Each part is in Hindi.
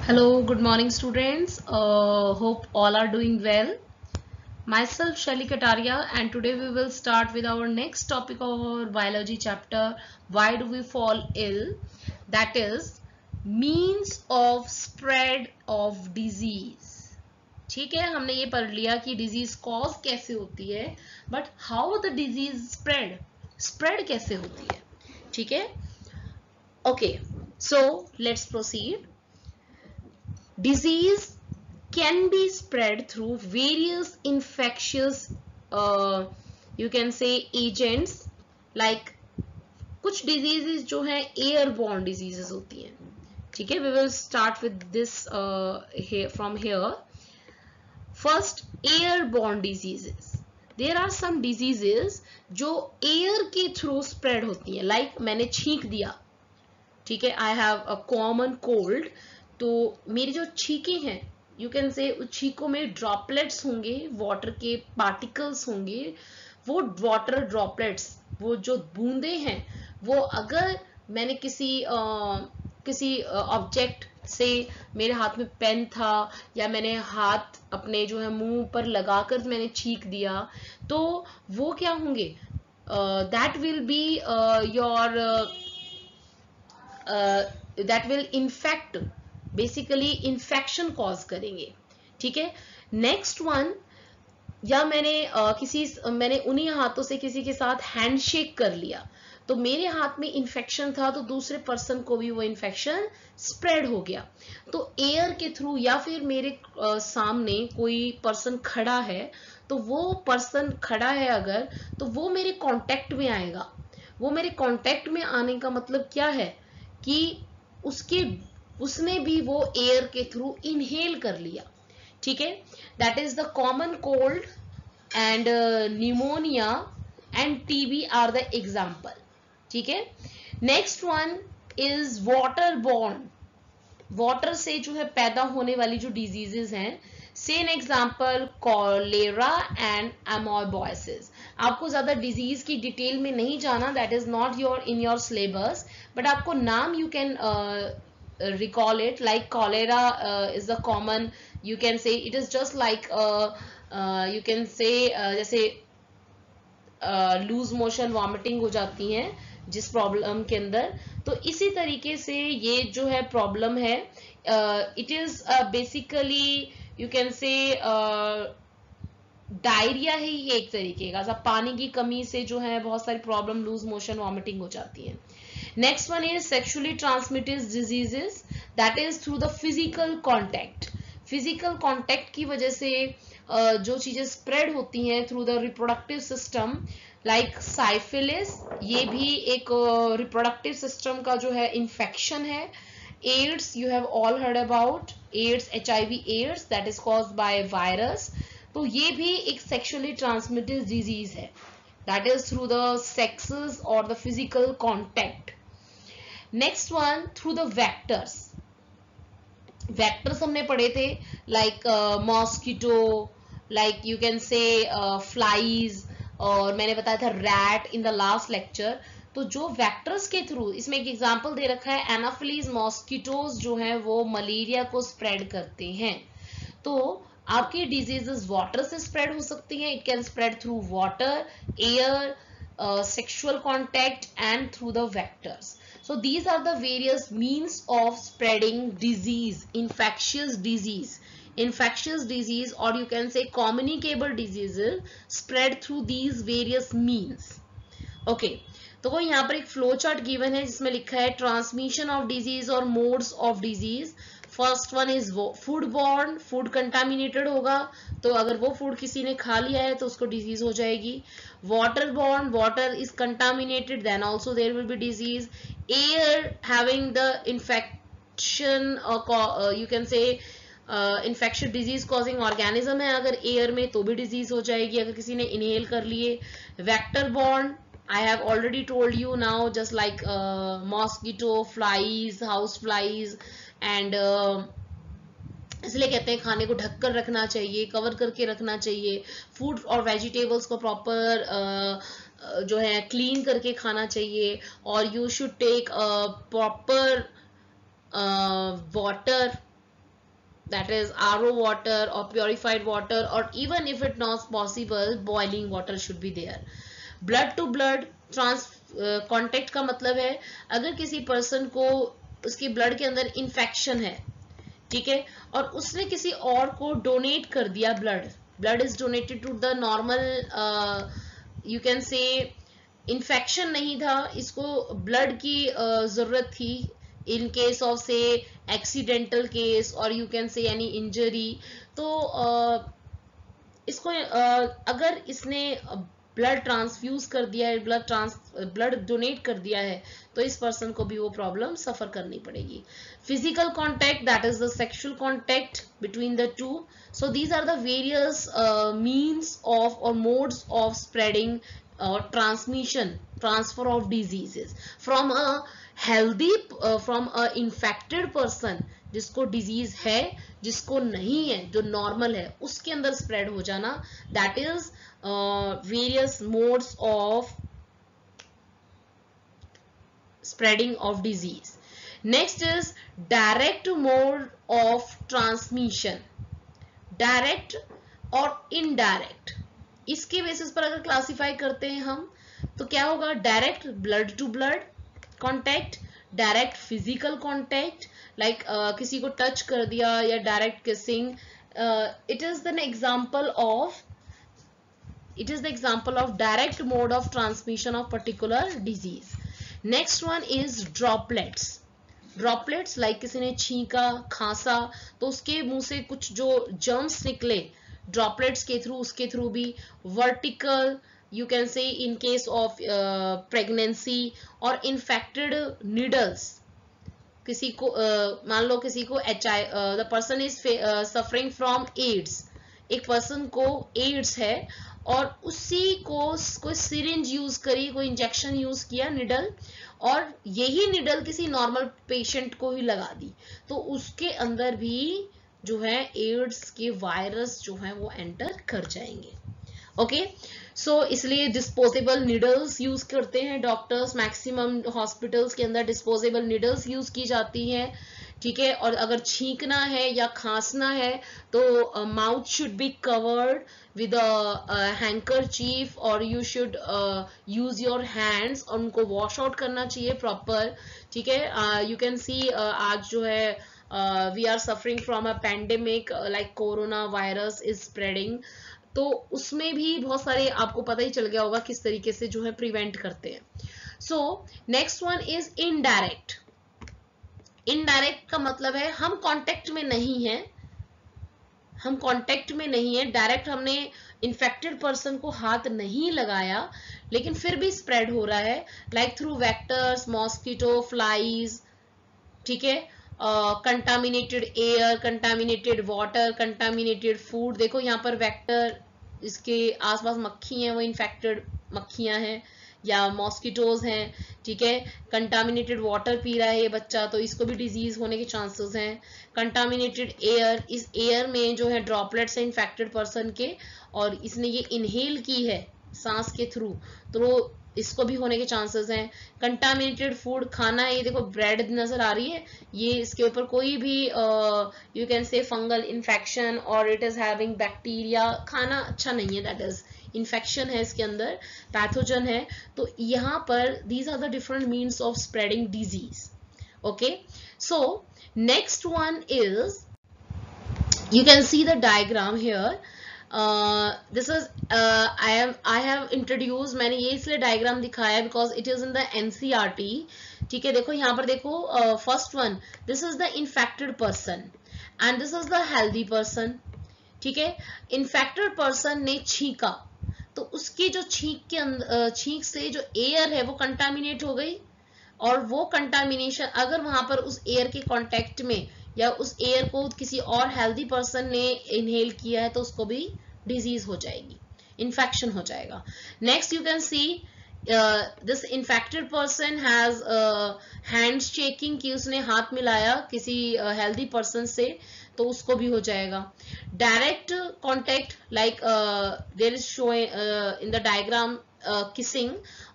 Hello, good morning students. Hope all are doing well. Myself Shelly Kataria and today we will start with our next topic of our biology chapter, why do we fall ill? That is means of spread of disease. ठीक है, हमने ये पढ़ लिया कि डिजीज कॉज कैसे होती है, but how the disease spread कैसे होती है. ठीक है, okay, so let's proceed. Disease can be spread through various infectious you can say agents like कुछ diseases जो हैं airborne diseases होती हैं. ठीक है, we will start with this here from here. First, airborne diseases. There are some diseases जो air के through spread होती हैं. Like मैंने छींक दिया, ठीक है, I have a common cold, तो मेरी जो छींकें हैं यू कैन से उस छींकों में ड्रॉपलेट्स होंगे, वाटर के पार्टिकल्स होंगे. वो वाटर ड्रॉपलेट्स, वो जो बूंदे हैं, वो अगर मैंने किसी ऑब्जेक्ट से, मेरे हाथ में पेन था या मैंने हाथ अपने जो है मुंह पर लगाकर मैंने छींक दिया, तो वो क्या होंगे, that will be your that will infect, basically infection cause करेंगे. ठीक है, नेक्स्ट वन, या मैंने उन्हीं हाथों से किसी के साथ हैंडशेक कर लिया, तो मेरे हाथ में इन्फेक्शन था, तो दूसरे पर्सन को भी वो इन्फेक्शन स्प्रेड हो गया. तो एयर के थ्रू, या फिर मेरे सामने कोई पर्सन खड़ा है, तो वो पर्सन खड़ा है अगर, तो वो मेरे कांटेक्ट में आएगा. वो मेरे कांटेक्ट में आने का मतलब क्या है कि उसने भी वो एयर के थ्रू इनहेल कर लिया. ठीक है, that is the common cold and pneumonia and TB are the example. ठीक है, next one is water borne. Water से जो है पैदा होने वाली जो डिजीजेस हैं, से एन एग्जाम्पल कॉलेरा एंड एमोबॉयसिस. आपको ज्यादा डिजीज की डिटेल में नहीं जाना, that is not in your syllabus, but आपको नाम you can recall it. Like cholera is the common, you can say it is just like you can say जैसे लूज मोशन वॉमिटिंग हो जाती हैं जिस प्रॉब्लम के अंदर, तो इसी तरीके से ये जो है प्रॉब्लम है, it is basically you can से डायरिया है ये एक तरीके का. पानी की कमी से जो है बहुत सारी प्रॉब्लम, लूज मोशन वॉमिटिंग हो जाती है. Next one is sexually transmitted diseases, that is through the physical contact. Physical contact की वजह से जो चीजें स्प्रेड होती हैं through the reproductive system, like syphilis, ये भी एक रिप्रोडक्टिव सिस्टम का जो है इन्फेक्शन है. AIDS, you have all heard about AIDS, HIV AIDS, that is caused by virus. तो ये भी एक सेक्सुअली ट्रांसमिटेड डिजीज है, that is through the sexes or the physical contact. Next one, through the vectors. Vectors हमने पढ़े थे, like mosquito, like you can say flies, और मैंने बताया था rat in the last lecture. तो जो वेक्टर्स के थ्रू, इसमें एक एग्जांपल दे रखा है, एनाफिलीज मॉस्किटोज जो है वो मलेरिया को स्प्रेड करते हैं. तो आपकी डिजीजेस वाटर से स्प्रेड हो सकती हैं. It can spread through water, air, sexual contact and through the vectors. So these are the various means of spreading disease, infectious disease, or you can say communicable diseases spread through these various means. Okay, तो यहाँ पर एक फ्लो चार्ट गिवन है जिसमें लिखा है ट्रांसमिशन ऑफ डिजीज और modes of disease. First one is food borne, food contaminated होगा, तो अगर वो फूड किसी ने खा लिया है तो उसको डिजीज हो जाएगी. Water borne, water is contaminated, then also there will be disease. Air having the infection, you can say infection disease causing organism है अगर एयर में, तो भी डिजीज हो जाएगी अगर किसी ने इनहेल कर लिए. Vector borne, I have already told you now, just like mosquito, flies, house flies, and इसलिए कहते हैं खाने को ढक कर रखना चाहिए, कवर करके रखना चाहिए. फूड और वेजिटेबल्स को प्रॉपर जो है क्लीन करके खाना चाहिए, और you should take proper water that is RO water or purified water, or even if it not possible boiling water should be there. Blood to blood trans contact का मतलब है अगर किसी पर्सन को उसके ब्लड के अंदर इन्फेक्शन है, ठीक है, और उसने किसी और को डोनेट कर दिया blood is donated to the normal, you can say infection नहीं था, इसको ब्लड की जरूरत थी in case of say accidental case और you can say any injury, तो इसको अगर इसने ब्लड ट्रांसफ्यूज कर दिया है, ब्लड डोनेट कर दिया है, तो इस पर्सन को भी वो प्रॉब्लम सफर करनी पड़ेगी. Physical contact, that is the sexual contact between the two. So these are the various means of और modes of spreading or transfer of diseases from a healthy from a infected person, जिसको डिजीज है, जिसको नहीं है, जो नॉर्मल है, उसके अंदर स्प्रेड हो जाना, that is various modes of spreading of disease. Next is direct mode of transmission, direct और indirect. इसके बेसिस पर अगर क्लासिफाई करते हैं हम, तो क्या होगा, direct blood to blood contact, direct physical contact like किसी को टच कर दिया, या direct kissing. It is the example of direct mode of transmission of particular disease. Next one is droplets like किसी ने छींका, खांसा, तो उसके मुंह से कुछ जो जर्म्स निकले ड्रॉपलेट्स के थ्रू, उसके थ्रू भी. Vertical, you can say in case of pregnancy, और इन्फेक्टेड नीडल्स, किसी को मान लो किसी को the person is suffering from AIDS, एक पर्सन को एड्स है और उसी को कोई सिरिंज यूज करी, कोई इंजेक्शन यूज किया, निडल, और यही निडल किसी नॉर्मल पेशेंट को ही लगा दी, तो उसके अंदर भी जो है एड्स के वायरस जो है वो एंटर कर जाएंगे. ओके, सो इसलिए डिस्पोजेबल निडल्स यूज करते हैं डॉक्टर्स, मैक्सिमम हॉस्पिटल्स के अंदर डिस्पोजेबल निडल्स यूज की जाती हैं, ठीक है. और अगर छींकना है या खांसना है तो mouth should be covered with handkerchief, और you should use your hands, और उनको वॉश आउट करना चाहिए प्रॉपर, ठीक है. यू कैन सी आज जो है we are suffering from a pandemic like corona virus is spreading, तो उसमें भी बहुत सारे आपको पता ही चल गया होगा किस तरीके से जो है प्रिवेंट करते हैं. सो next one is indirect. Indirect का मतलब है हम कांटेक्ट में नहीं है, डायरेक्ट हमने इन्फेक्टेड पर्सन को हाथ नहीं लगाया, लेकिन फिर भी स्प्रेड हो रहा है, like through vectors, mosquito, flies, ठीक है, contaminated air, contaminated water, contaminated food. देखो यहाँ पर वेक्टर, इसके आसपास मक्खी हैं, वो इन्फेक्टेड मक्खियां हैं या मॉस्किटोज हैं, ठीक है. कंटामिनेटेड वाटर पी रहा है ये बच्चा, तो इसको भी डिजीज होने के चांसेस हैं. कंटामिनेटेड एयर, इस एयर में जो है ड्रॉपलेट्स हैं इन्फेक्टेड पर्सन के, और इसने ये इनहेल की है सांस के थ्रू, तो इसको भी होने के चांसेस हैं. कंटामिनेटेड फूड, खाना है, ये देखो ब्रेड नजर आ रही है, ये इसके ऊपर कोई भी यू कैन से फंगल इन्फेक्शन और इट इज हैविंग बैक्टीरिया, खाना अच्छा नहीं है, दैट इज इन्फेक्शन है इसके अंदर, पैथोजन है. तो यहाँ पर these are the different means of spreading disease. Okay, so next one is, you can see the diagram here. This is I have introduced, मैंने ये इसलिए डायग्राम दिखाया because it is in the NCERT, ठीक है. देखो यहाँ पर देखो, first one, this is the infected person and this is the healthy person, ठीक है. इन्फेक्टेड पर्सन ने छींका, तो उसकी जो छींक से जो एयर है वो कंटामिनेट हो गई, और वो कंटामिनेशन अगर वहां पर उस एयर के कांटेक्ट में या उस एयर को किसी और हेल्दी पर्सन ने इनहेल किया है, तो उसको भी डिजीज हो जाएगी, इन्फेक्शन हो जाएगा. Next you can see this infected person has hand shaking, कि उसने हाथ मिलाया किसी हेल्दी पर्सन से, तो उसको भी हो जाएगा. Direct contact, like there is showing in the diagram, kissing,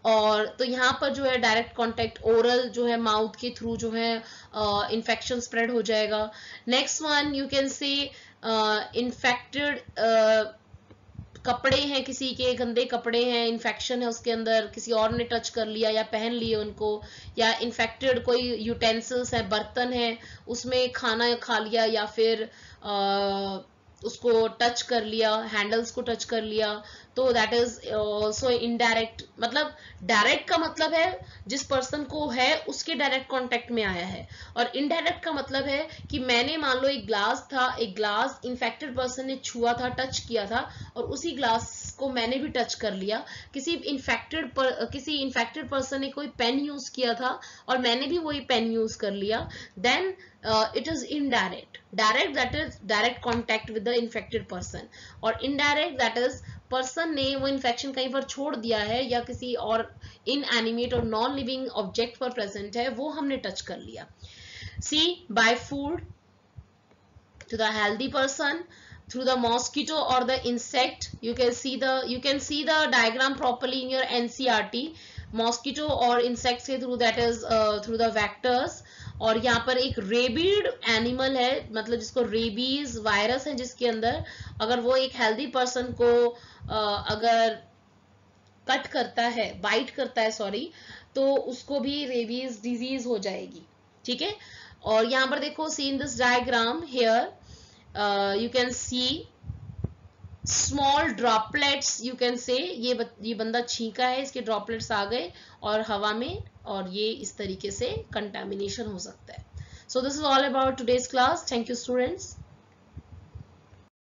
और तो यहाँ पर जो है डायरेक्ट कांटेक्ट ओरल जो है माउथ के थ्रू जो है इन्फेक्शन स्प्रेड हो जाएगा. नेक्स्ट वन यू कैन से इन्फेक्टेड कपड़े हैं, किसी के गंदे कपड़े हैं, इन्फेक्शन है उसके अंदर, किसी और ने टच कर लिया या पहन लिए उनको, या इन्फेक्टेड कोई यूटेंसिल्स है, बर्तन है, उसमें खाना खा लिया या फिर उसको टच कर लिया, हैंडल्स को टच कर लिया, तो दैट इज ऑल्सो इनडायरेक्ट. मतलब डायरेक्ट का मतलब है जिस पर्सन को है उसके डायरेक्ट कांटेक्ट में आया है, और इनडायरेक्ट का मतलब है कि मैंने मान लो एक ग्लास था, एक ग्लास इन्फेक्टेड पर्सन ने छुआ था, टच किया था, और उसी ग्लास को मैंने भी टच कर लिया. किसी इन्फेक्टेड पर्सन ने कोई पेन यूज किया था और मैंने भी वही पेन यूज कर लिया, then it is indirect. Direct, that is direct contact with the infected person, और indirect that is person ने वो infection कहीं पर छोड़ दिया है या किसी और inanimate और non living object पर present है, वो हमने touch कर लिया. See, by food to the healthy person, through the mosquito or the insect, you can see the diagram properly in your NCERT. mosquito और insects के through, that is through the vectors. और यहाँ पर एक रेबीड एनिमल है, मतलब जिसको रेबीज वायरस है जिसके अंदर, अगर वो एक हेल्दी पर्सन को अगर कट करता है, बाइट करता है सॉरी, तो उसको भी रेबीज डिजीज हो जाएगी. ठीक है. और यहाँ पर देखो, see in this diagram here you can see small droplets, you can say ये बंदा छींका है, इसके ड्रॉपलेट्स आ गए और हवा में, और ये इस तरीके से कंटामिनेशन हो सकता है. So this is all about today's class. Thank you students.